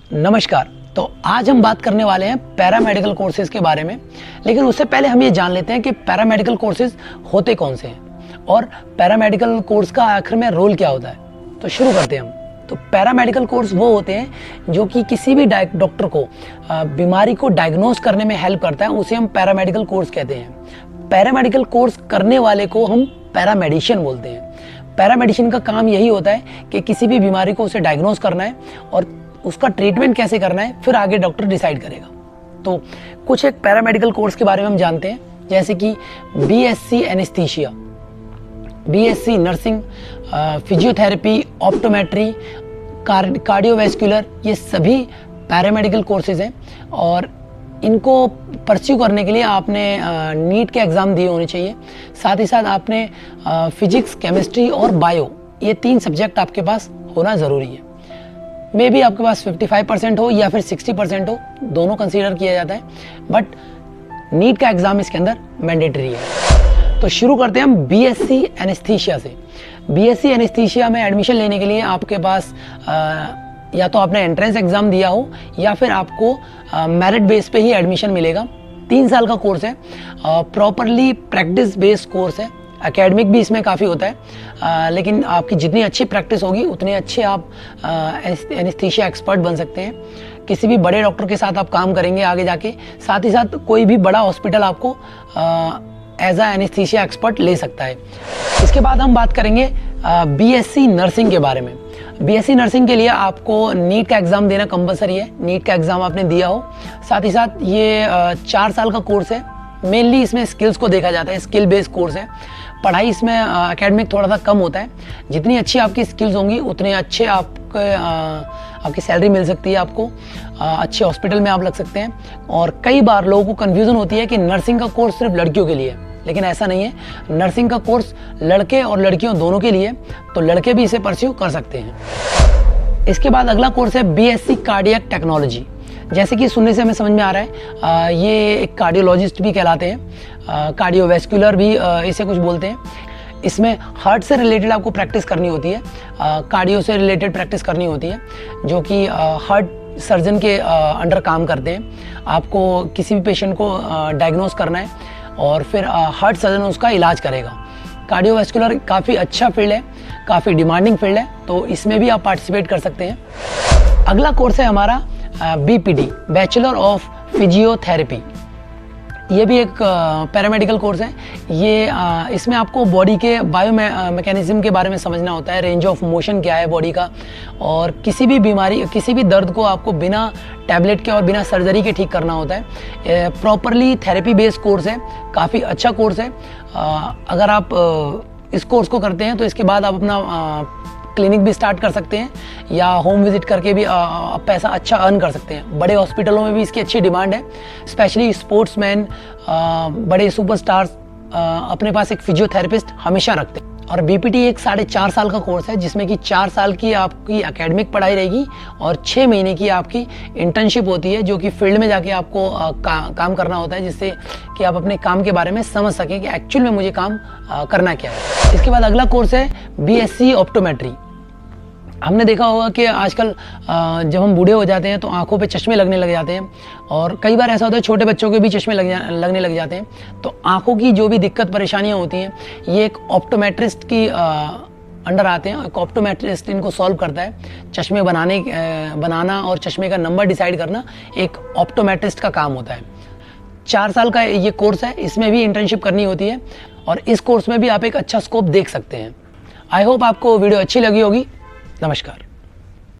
नमस्कार। तो आज हम बात करने वाले हैं पैरामेडिकल कोर्सेज के बारे में, लेकिन उससे पहले हम ये जान लेते हैं कि पैरामेडिकल कोर्सेज होते कौन से हैं और पैरामेडिकल कोर्स का आखिर में रोल क्या होता है। तो शुरू करते हैं हम। तो पैरामेडिकल कोर्स वो होते हैं जो कि किसी भी डॉक्टर को बीमारी को डायग्नोज करने में हेल्प करता है, उसे हम पैरामेडिकल कोर्स कहते हैं। पैरामेडिकल कोर्स करने वाले को हम पैरामेडिशियन बोलते हैं। पैरामेडिशियन का काम यही होता है कि किसी भी बीमारी को उसे डायग्नोज करना है और उसका ट्रीटमेंट कैसे करना है, फिर आगे डॉक्टर डिसाइड करेगा। तो कुछ एक पैरामेडिकल कोर्स के बारे में हम जानते हैं, जैसे कि BSc anaesthesia, BSc nursing, physiotherapy, optometry, cardiovascular, ये सभी पैरामेडिकल कोर्सेज हैं और इनको परस्यू करने के लिए आपने नीट के एग्ज़ाम दिए होने चाहिए। साथ ही साथ आपने फिजिक्स, केमिस्ट्री और बायो, ये 3 सब्जेक्ट आपके पास होना ज़रूरी है। मे बी आपके पास 55% हो या फिर 60% हो, दोनों कंसीडर किया जाता है, बट नीट का एग्ज़ाम इसके अंदर मैंडेटरी है। तो शुरू करते हैं हम बीएससी एनेस्थीसिया से। बीएससी एनेस्थीसिया में एडमिशन लेने के लिए आपके पास या तो आपने एंट्रेंस एग्ज़ाम दिया हो या फिर आपको मेरिट बेस पे ही एडमिशन मिलेगा। 3 साल का कोर्स है, प्रॉपरली प्रैक्टिस बेस्ड कोर्स है। एकेडमिक भी इसमें काफ़ी होता है, लेकिन आपकी जितनी अच्छी प्रैक्टिस होगी उतने अच्छे आप एनेस्थीसिया एक्सपर्ट बन सकते हैं। किसी भी बड़े डॉक्टर के साथ आप काम करेंगे आगे जाके, साथ ही साथ कोई भी बड़ा हॉस्पिटल आपको एज आ एनेस्थीसिया एक्सपर्ट ले सकता है। इसके बाद हम बात करेंगे बीएससी नर्सिंग के बारे में। बीएससी नर्सिंग के लिए आपको नीट का एग्ज़ाम देना कंपलसरी है। नीट का एग्ज़ाम आपने दिया हो। साथ ही साथ ये 4 साल का कोर्स है। मेनली इसमें स्किल्स को देखा जाता है, स्किल बेस्ड कोर्स है। पढ़ाई इसमें एकेडमिक थोड़ा सा कम होता है। जितनी अच्छी आपकी स्किल्स होंगी उतने अच्छे आपकी सैलरी मिल सकती है, आपको अच्छे हॉस्पिटल में आप लग सकते हैं। और कई बार लोगों को कन्फ्यूज़न होती है कि नर्सिंग का कोर्स सिर्फ लड़कियों के लिए है, लेकिन ऐसा नहीं है। नर्सिंग का कोर्स लड़के और लड़कियों दोनों के लिए, तो लड़के भी इसे परस्यू कर सकते हैं। इसके बाद अगला कोर्स है बीएससी कार्डियक टेक्नोलॉजी। जैसे कि सुनने से हमें समझ में आ रहा है, ये एक कार्डियोलॉजिस्ट भी कहलाते हैं, कार्डियोवैस्कुलर भी इसे कुछ बोलते हैं। इसमें हार्ट से रिलेटेड आपको प्रैक्टिस करनी होती है, कार्डियो से रिलेटेड प्रैक्टिस करनी होती है, जो कि हार्ट सर्जन के अंडर काम करते हैं। आपको किसी भी पेशेंट को डायग्नोज करना है और फिर हार्ट सर्जन उसका इलाज करेगा। कार्डियोवैस्कुलर काफ़ी अच्छा फील्ड है, काफ़ी डिमांडिंग फील्ड है, तो इसमें भी आप पार्टिसिपेट कर सकते हैं। अगला कोर्स है हमारा बीपीडी, बैचलर ऑफ फिजियोथेरेपी। ये भी एक पैरामेडिकल कोर्स है। ये इसमें आपको बॉडी के मैकेनिज्म के बारे में समझना होता है, रेंज ऑफ मोशन क्या है बॉडी का, और किसी भी बीमारी, किसी भी दर्द को आपको बिना टैबलेट के और बिना सर्जरी के ठीक करना होता है। प्रॉपरली थेरेपी बेस्ड कोर्स है, काफ़ी अच्छा कोर्स है। अगर आप इस कोर्स को करते हैं तो इसके बाद आप अपना क्लिनिक भी स्टार्ट कर सकते हैं या होम विजिट करके भी पैसा अच्छा अर्न कर सकते हैं। बड़े हॉस्पिटलों में भी इसकी अच्छी डिमांड है, स्पेशली स्पोर्ट्समैन, बड़े सुपरस्टार्स अपने पास एक फिजियोथेरेपिस्ट हमेशा रखते हैं। और बीपीटी एक 4.5 साल का कोर्स है, जिसमें कि 4 साल की आपकी एकेडमिक पढ़ाई रहेगी और 6 महीने की आपकी इंटर्नशिप होती है, जो कि फील्ड में जाके आपको काम करना होता है, जिससे कि आप अपने काम के बारे में समझ सकें कि एक्चुअल में मुझे काम करना क्या है। इसके बाद अगला कोर्स है बीएससी ऑप्टोमेट्री। हमने देखा होगा कि आजकल जब हम बूढ़े हो जाते हैं तो आंखों पे चश्मे लगने लग जाते हैं, और कई बार ऐसा होता है छोटे बच्चों के भी चश्मे लगने लग जाते हैं। तो आंखों की जो भी दिक्कत परेशानियां होती हैं, ये एक ऑप्टोमेट्रिस्ट की अंडर आते हैं। एक ऑप्टोमेट्रिस्ट इनको सॉल्व करता है। चश्मे बनाना और चश्मे का नंबर डिसाइड करना एक ऑप्टोमेट्रिस्ट का काम होता है। 4 साल का ये कोर्स है, इसमें भी इंटर्नशिप करनी होती है और इस कोर्स में भी आप एक अच्छा स्कोप देख सकते हैं। आई होप आपको वीडियो अच्छी लगी होगी। नमस्कार।